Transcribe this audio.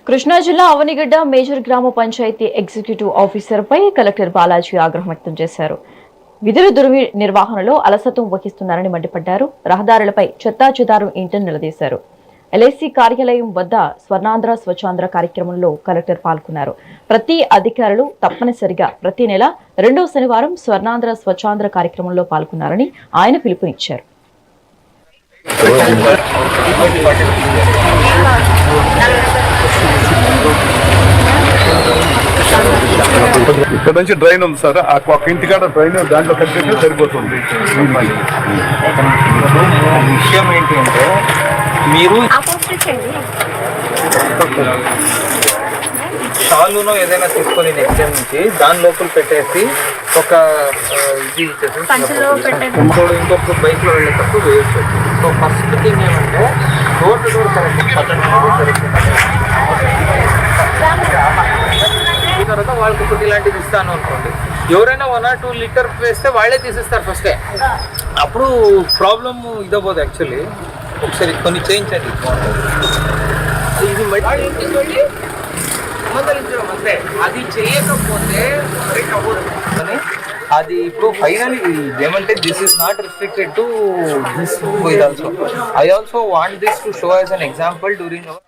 కృష్ణా జిల్లా అవనిగడ్డ మేజర్ గ్రామ panchayat executive officer పై collector Balaji ఆగ్రహం వ్యక్తం చేశారు. విధుల నిర్వహణలో అలసత్వం వహిస్తున్నారని మండిపడ్డారు. రహదారులపై చెత్తాచెదారం ఇంటని నిలదీశారు. ఎల్ఐసి కార్యాలయం వద్ద స్వర్ణాంధ్ర స్వచ్ఛాంధ్ర కార్యక్రమంలో కలెక్టర్ పాల్గొన్నారు. ప్రతి అధికారులు తప్పనిసరిగా ప్రతి నెల 2వ శనివారం స్వర్ణాంధ్ర స్వచ్ఛాంధ్ర కార్యక్రమంలో పాల్గొన్నారని ఆయన పిలుపునిచ్చారు. ఇక్కడ నుంచి డ్రైన్ ఉంది సార్, ఒక ఇంటికాడ డ్రైన్ దాంట్లో కట్టితే సరిపోతుంది. విషయం ఏంటి అంటే మీరు షాలునో ఏదైనా తీసుకొని నెక్స్ట్ టైం నుంచి దాని లోపల పెట్టేసి ఒక ఇది ఇంకొక బైక్ లో వెళ్ళేటప్పుడు వేయచ్చు. సో ఫస్ట్ థింగ్ ఏమంటే డోర్ టు డోర్ తర్వాత వాళ్ళకి ఒకటి ఇలాంటిది ఇస్తాను అనుకోండి, ఎవరైనా 1 or 2 లీటర్ వేస్తే వాళ్ళే తీసేస్తారు ఫస్టే. అప్పుడు ప్రాబ్లం ఇదవ్వదు. యాక్చువల్లీ ఒకసారి కొన్ని చేయించండి, ఇది అంతే. అది చేయకపోతే అది ఇప్పుడు ఫైనలీ ఏమంటే this is not restricted to this also. I also want this to show as an example during hour